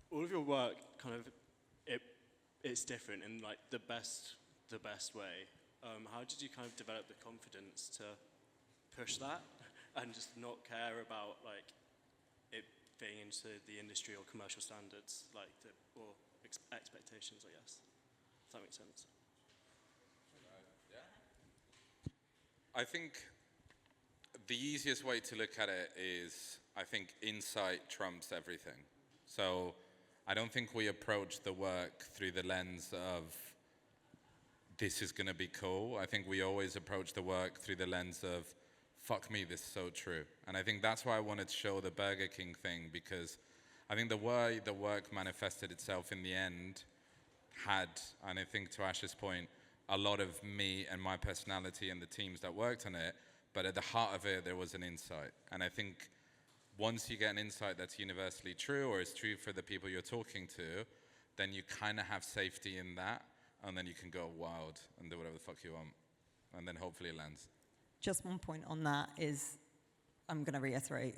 S4: All of your work kind of, it's different in like the best way. How did you kind of develop the confidence to push that and just not care about like it being into the industry or commercial standards, like or expectations, I guess? If that makes sense.
S1: I think the easiest way to look at it is, I think insight trumps everything. So I don't think we approach the work through the lens of this is going to be cool. I think we always approach the work through the lens of fuck me, this is so true. And I think that's why I wanted to show the Burger King thing, because I think the way the work manifested itself in the end had, and I think to Ash's point, a lot of me and my personality and the teams that worked on it, but at the heart of it, there was an insight. And I think once you get an insight that's universally true, or is true for the people you're talking to, then you kind of have safety in that, and then you can go wild and do whatever the fuck you want. And then hopefully it lands.
S2: Just one point on that is, I'm going to reiterate,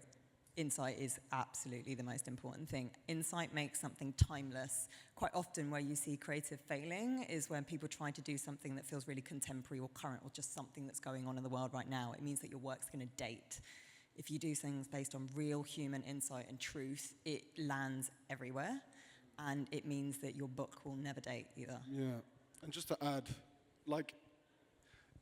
S2: insight is absolutely the most important thing. Insight makes something timeless. Quite often where you see creative failing is when people try to do something that feels really contemporary or current, or just something that's going on in the world right now. It means that your work's going to date. If you do things based on real human insight and truth, it lands everywhere. And it means that your book will never date either.
S3: Yeah, and just to add, like,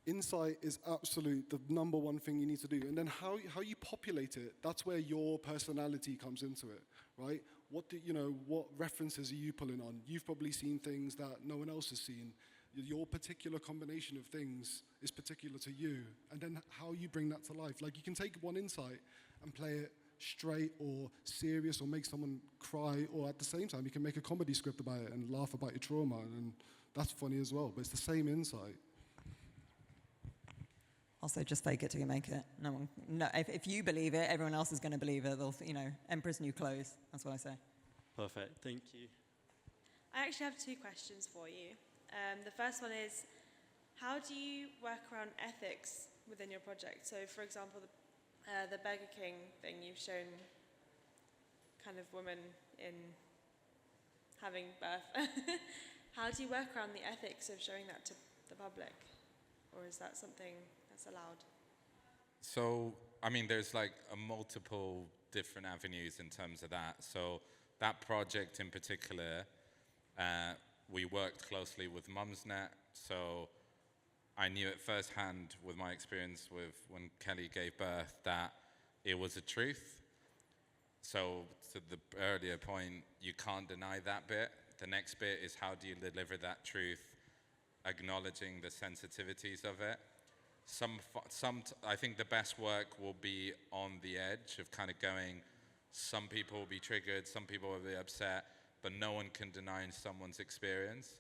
S3: insight is absolute the number one thing you need to do. And then how you populate it, that's where your personality comes into it, right? What references are you pulling on? You've probably seen things that no one else has seen. Your particular combination of things is particular to you. And then how you bring that to life. Like, you can take one insight and play it straight or serious or make someone cry, or at the same time you can make a comedy script about it and laugh about your trauma, and that's funny as well, but it's the same insight.
S2: Also, just fake it till you make it. No, if you believe it, everyone else is going to believe it. They'll, emperor's new clothes. That's what I say.
S4: Perfect, thank you.
S5: I actually have two questions for you. The first one is, how do you work around ethics within your project? So, for example, the Burger King thing, you've shown kind of women in having birth. How do you work around the ethics of showing that to the public? Or is that something that's allowed?
S1: So, I mean, there's like multiple different avenues in terms of that. So that project in particular, we worked closely with Mumsnet. So I knew it firsthand with my experience with when Kelly gave birth that it was a truth. So to the earlier point, you can't deny that bit. The next bit is how do you deliver that truth, acknowledging the sensitivities of it. I think the best work will be on the edge of kind of going, some people will be triggered, some people will be upset, but no one can deny someone's experience.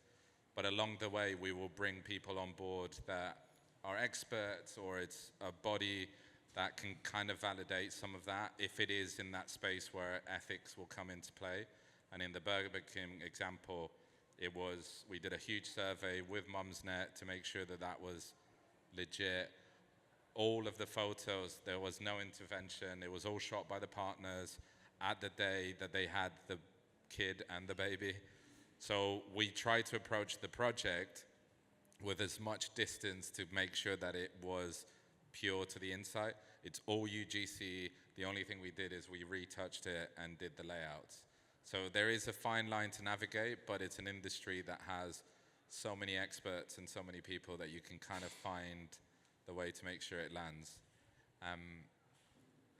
S1: But along the way, we will bring people on board that are experts, or it's a body that can kind of validate some of that, if it is in that space where ethics will come into play. And in the Burger King example, we did a huge survey with Mumsnet to make sure that that was legit. All of the photos, there was no intervention. It was all shot by the partners at the day that they had the kid and the baby. So we tried to approach the project with as much distance to make sure that it was pure to the insight. It's all UGC. The only thing we did is we retouched it and did the layouts. So there is a fine line to navigate, but it's an industry that has so many experts and so many people that you can kind of find the way to make sure it lands.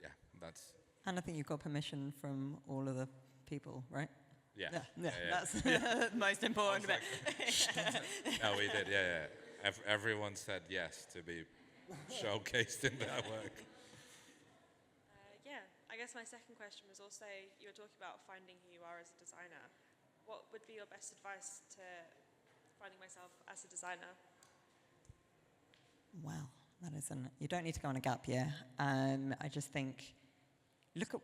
S1: Yeah, that's...
S2: And I think you've got permission from all of the people, right?
S1: Yeah.
S2: That's the most important bit.
S1: No, we did, yeah. Everyone said yes to be showcased in that work.
S5: Yeah, I guess my second question was also, you were talking about finding who you are as a designer. What would be your best advice to finding myself as a designer?
S2: Wow, you don't need to go on a gap year. I just think, look at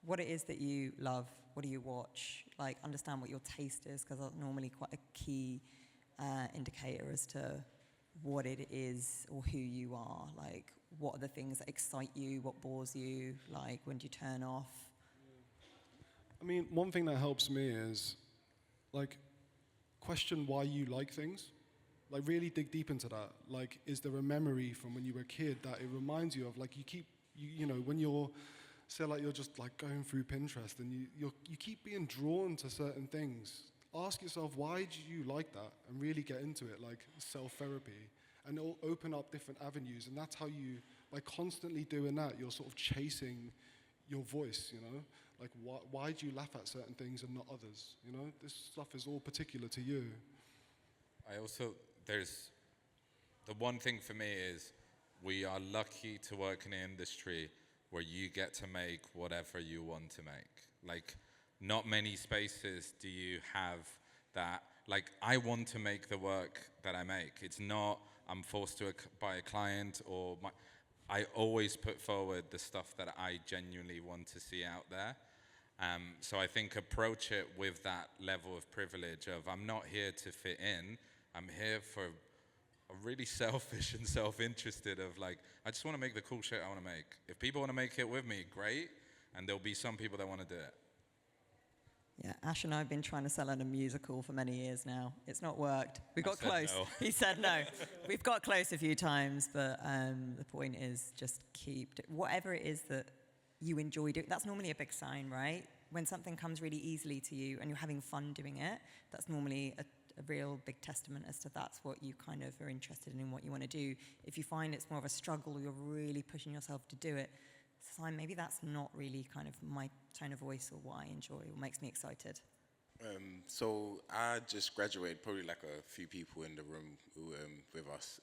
S2: what it is that you love. What do you watch? Like, understand what your taste is, because that's normally quite a key indicator as to what it is or who you are. Like, what are the things that excite you, what bores you, like when do you turn off?
S3: I mean, one thing that helps me is, like, question why you like things. Like, really dig deep into that. Like, is there a memory from when you were a kid that it reminds you of? Like, you know, when you're, say, like, you're just, like, going through Pinterest and you keep being drawn to certain things. Ask yourself, why do you like that? And really get into it, like self-therapy. And it'll open up different avenues. And that's how you, by constantly doing that, you're sort of chasing your voice, you know? Like, why do you laugh at certain things and not others? You know, this stuff is all particular to you.
S1: There's, the one thing for me is, we are lucky to work in an industry where you get to make whatever you want to make. Like, not many spaces do you have that. Like, I want to make the work that I make. It's not, I'm forced to by a client or I always put forward the stuff that I genuinely want to see out there. So I think approach it with that level of privilege of, I'm not here to fit in, I'm here for a really selfish and self-interested of like, I just want to make the cool shit I want to make. If people want to make it with me, great, and there'll be some people that want to do it.
S2: Yeah, Ash and I have been trying to sell in a musical for many years now. It's not worked. We got close.
S1: No.
S2: He said no. We've got close a few times, but the point is just whatever it is that you enjoy doing. That's normally a big sign, right? When something comes really easily to you and you're having fun doing it, that's normally a real big testament as to that's what you kind of are interested in and what you want to do. If you find it's more of a struggle or you're really pushing yourself to do it, it's a sign maybe that's not really kind of my tone of voice or what I enjoy or makes me excited.
S6: So I just graduated, probably like a few people in the room who, with us.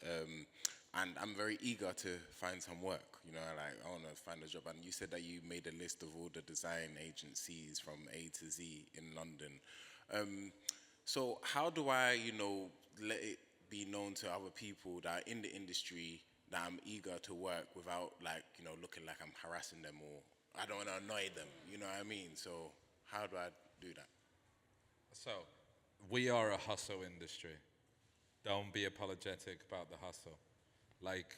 S6: And I'm very eager to find some work, you know, like I want to find a job. And you said that you made a list of all the design agencies from A to Z in London. So how do I, you know, let it be known to other people that are in the industry that I'm eager to work without, like, you know, looking like I'm harassing them or I don't want to annoy them, you know what I mean? So how do I do that?
S1: So we are a hustle industry. Don't be apologetic about the hustle. Like,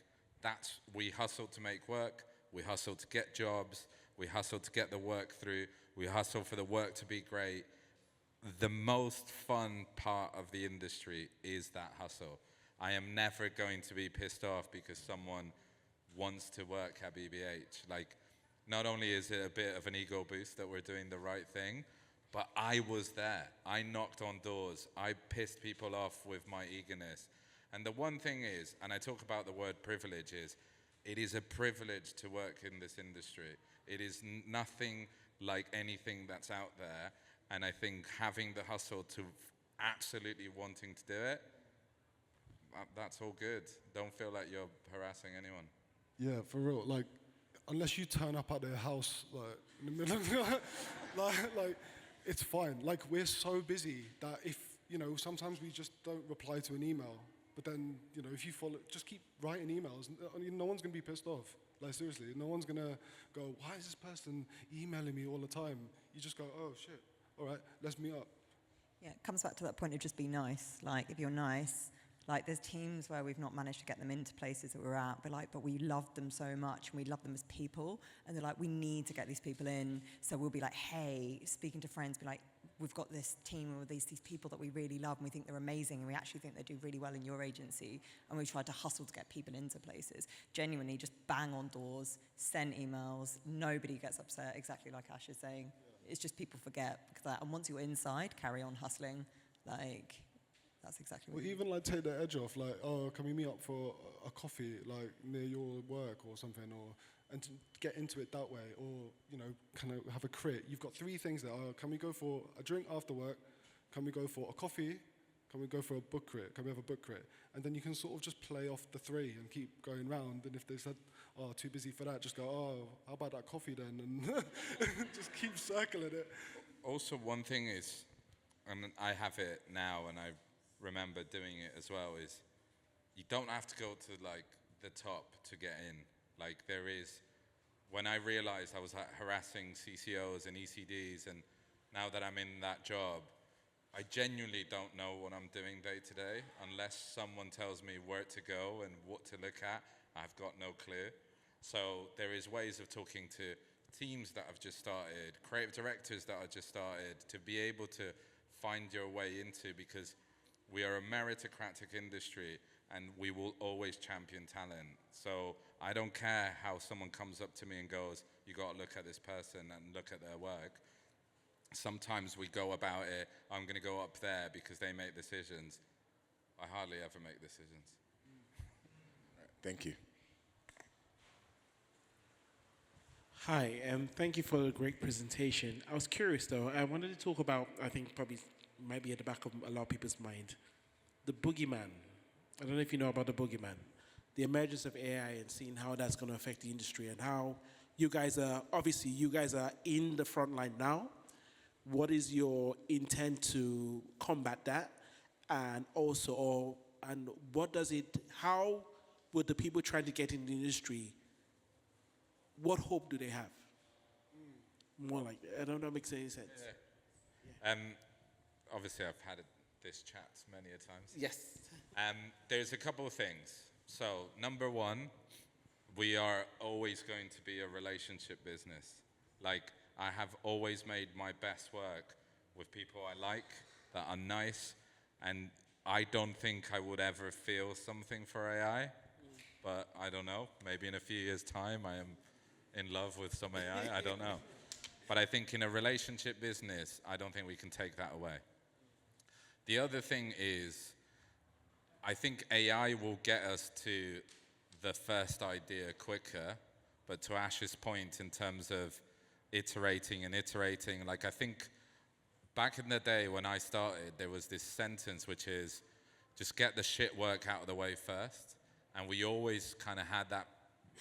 S1: we hustle to make work, we hustle to get jobs, we hustle to get the work through, we hustle for the work to be great. The most fun part of the industry is that hustle. I am never going to be pissed off because someone wants to work at BBH. Like, not only is it a bit of an ego boost that we're doing the right thing, but I was there. I knocked on doors. I pissed people off with my eagerness. And the one thing is, and I talk about the word privilege, is it is a privilege to work in this industry. It is nothing like anything that's out there. And I think having the hustle to absolutely wanting to do it, that's all good. Don't feel like you're harassing anyone.
S3: Yeah, for real. Like, unless you turn up at their house, like, in the middle of like, it's fine. Like, we're so busy that if, you know, sometimes we just don't reply to an email. But then, you know, if you follow, just keep writing emails. No one's going to be pissed off. Like, seriously, no one's going to go, why is this person emailing me all the time? You just go, oh, shit. All right, let's meet up.
S2: Yeah, it comes back to that point of just be nice. Like, if you're nice, like, there's teams where we've not managed to get them into places that we're at, but we love them so much and we love them as people. And they're like, we need to get these people in. So we'll be like, hey, speaking to friends, be like, we've got this team with these people that we really love and we think they're amazing and we actually think they do really well in your agency. And we try to hustle to get people into places. Genuinely, just bang on doors, send emails. Nobody gets upset, exactly like Ash is saying. Yeah. It's just people forget that. And once you're inside, carry on hustling. Like, that's exactly what
S3: even like take the edge off, like, oh, can we meet up for a coffee, like near your work or something, and to get into it that way, or, you know, kind of have a crit. You've got three things there. Can we go for a drink after work? Can we go for a coffee? Can we go for a book crit? Can we have a book crit? And then you can sort of just play off the three and keep going round. And if they said, oh, too busy for that, just go, oh, how about that coffee then? And just keep circling it.
S1: Also, one thing is, and I have it now, and I remember doing it as well, is you don't have to go to like the top to get in. Like, there is, when I realized I was harassing CCOs and ECDs, and now that I'm in that job, I genuinely don't know what I'm doing day to day unless someone tells me where to go and what to look at. I've got no clue. So there is ways of talking to teams that have just started, creative directors that have just started, to be able to find your way into, because we are a meritocratic industry and we will always champion talent. So I don't care how someone comes up to me and goes, you got to look at this person and look at their work. Sometimes we go about it, I'm going to go up there because they make decisions. I hardly ever make decisions.
S6: Thank you.
S7: Hi, thank you for a great presentation. I was curious though, I wanted to talk about, I think probably might be at the back of a lot of people's mind, the boogeyman. I don't know if you know about the boogeyman, the emergence of AI and seeing how that's going to affect the industry, and how you guys are, obviously you guys are in the front line now. What is your intent to combat that? And also, and what does it, how would the people trying to get in the industry, what hope do they have? More like, I don't know if it makes any sense.
S1: Yeah. Obviously, I've had this chat many a times.
S7: Yes.
S1: There's a couple of things. So, number one, we are always going to be a relationship business. Like, I have always made my best work with people I like, that are nice, and I don't think I would ever feel something for AI, but I don't know. Maybe in a few years' time, I am in love with some AI, I don't know. But I think in a relationship business, I don't think we can take that away. The other thing is, I think AI will get us to the first idea quicker, but to Ash's point in terms of iterating and iterating, like I think back in the day when I started, there was this sentence which is, just get the shit work out of the way first. And we always kind of had that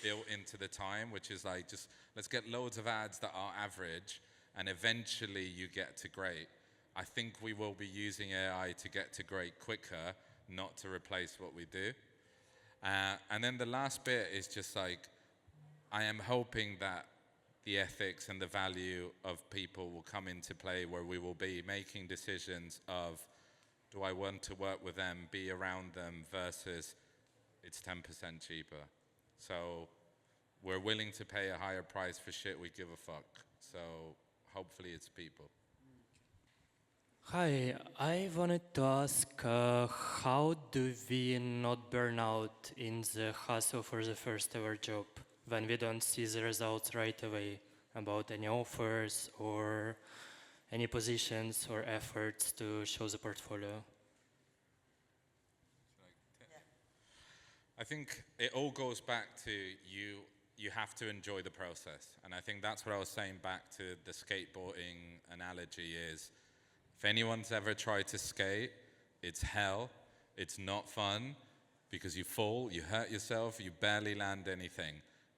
S1: built into the time, which is like, just let's get loads of ads that are average, and eventually you get to great. I think we will be using AI to get to great quicker, not to replace what we do. And then the last bit is just like, I am hoping that the ethics and the value of people will come into play, where we will be making decisions of, do I want to work with them, be around them, versus it's 10% cheaper. So we're willing to pay a higher price for shit we give a fuck. So hopefully it's people.
S8: Hi, I wanted to ask, how do we not burn out in the hustle for the first ever job when we don't see the results right away about any offers or any positions or efforts to show the portfolio?
S1: I think it all goes back to you have to enjoy the process. And I think that's what I was saying back to the skateboarding analogy is, if anyone's ever tried to skate, it's hell, it's not fun, because you fall, you hurt yourself, you barely land anything.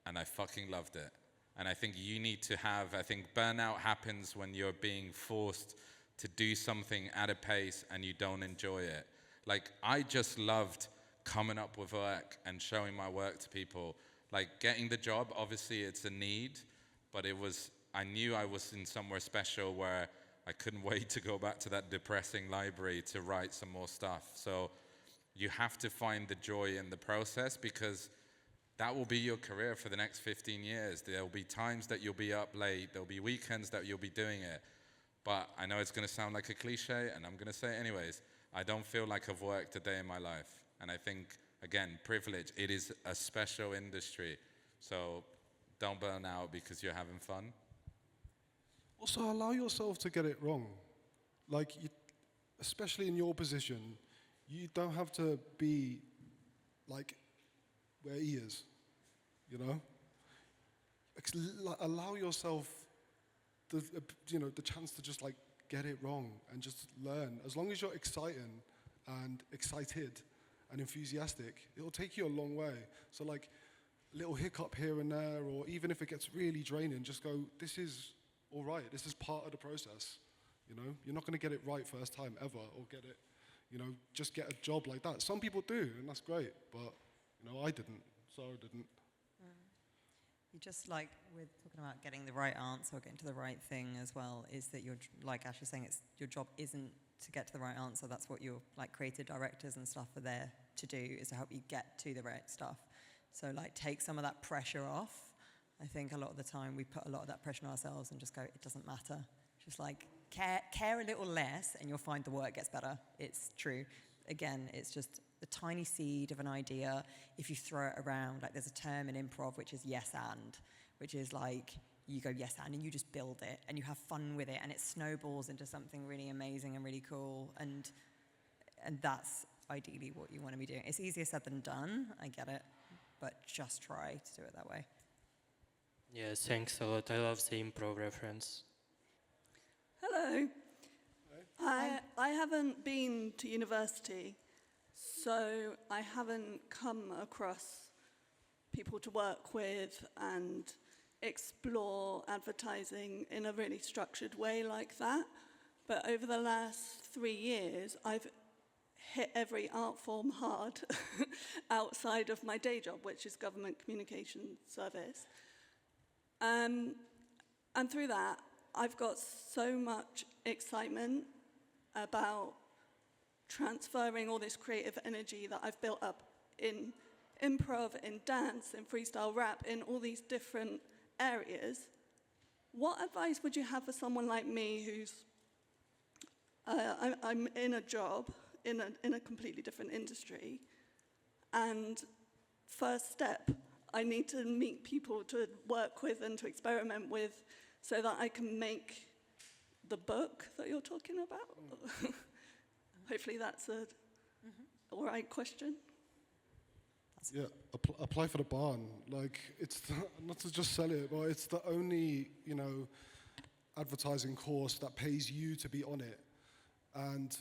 S1: And I fucking loved it. And I think you need to have, I think burnout happens when you're being forced to do something at a pace and you don't enjoy it. Like, I just loved coming up with work and showing my work to people. Like, getting the job, obviously it's a need, but I knew I was in somewhere special where I couldn't wait to go back to that depressing library to write some more stuff. So you have to find the joy in the process, because that will be your career for the next 15 years. There'll be times that you'll be up late, there'll be weekends that you'll be doing it. But I know it's gonna sound like a cliche, and I'm gonna say it anyways, I don't feel like I've worked a day in my life. And I think, again, privilege, it is a special industry. So don't burn out because you're having fun.
S3: Also, allow yourself to get it wrong. Like, especially in your position, you don't have to be like where he is, you know? Allow yourself the chance to just like get it wrong and just learn. As long as you're excited and enthusiastic, it'll take you a long way. So like, a little hiccup here and there, or even if it gets really draining, just go, this is all right, this is part of the process, you know? You're not gonna get it right first time ever, or get it, just get a job like that. Some people do, and that's great, but, I didn't, Sara didn't.
S2: You just like, we're talking about getting the right answer or getting to the right thing as well, is that like Ash is saying, your job isn't to get to the right answer. That's what your like creative directors and stuff are there to do, is to help you get to the right stuff. So like take some of that pressure off. I think a lot of the time we put a lot of that pressure on ourselves and just go, it doesn't matter. Just like care a little less and you'll find the work gets better. It's true. Again, it's just the tiny seed of an idea. If you throw it around, like there's a term in improv which is yes and, which is like you go yes and you just build it and you have fun with it and it snowballs into something really amazing and really cool, and that's ideally what you want to be doing. It's easier said than done, I get it, but just try to do it that way.
S8: Yeah, thanks a lot. I love the improv reference.
S9: Hello. I haven't been to university, so I haven't come across people to work with and explore advertising in a really structured way like that. But over the last 3 years, I've hit every art form hard outside of my day job, which is government communication service. And through that, I've got so much excitement about transferring all this creative energy that I've built up in improv, in dance, in freestyle rap, in all these different areas. What advice would you have for someone like me who's, I'm in a job, in a completely different industry, and first step, I need to meet people to work with and to experiment with so that I can make the book that you're talking about? Hopefully that's a all right question.
S3: Yeah, apply for the barn. Like, it's not to just sell it, but it's the only, advertising course that pays you to be on it. And,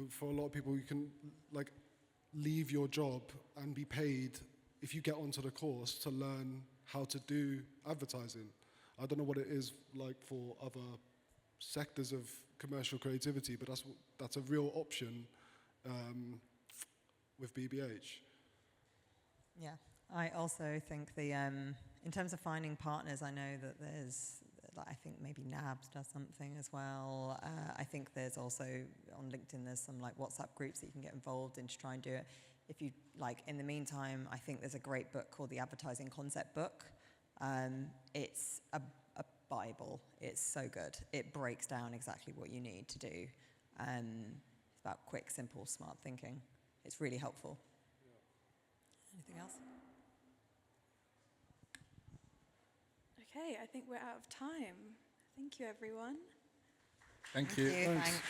S3: for a lot of people, you can, leave your job and be paid if you get onto the course to learn how to do advertising. I don't know what it is like for other sectors of commercial creativity, but that's a real option with BBH.
S2: Yeah, I also think in terms of finding partners, I know that there's, I think maybe NABS does something as well. I think there's also, on LinkedIn, there's some WhatsApp groups that you can get involved in to try and do it. If you, in the meantime, I think there's a great book called The Advertising Concept Book. It's a Bible. It's so good. It breaks down exactly what you need to do. It's about quick, simple, smart thinking. It's really helpful. Anything else?
S5: Okay, I think we're out of time. Thank you, everyone.
S1: Thank you.
S2: Thanks.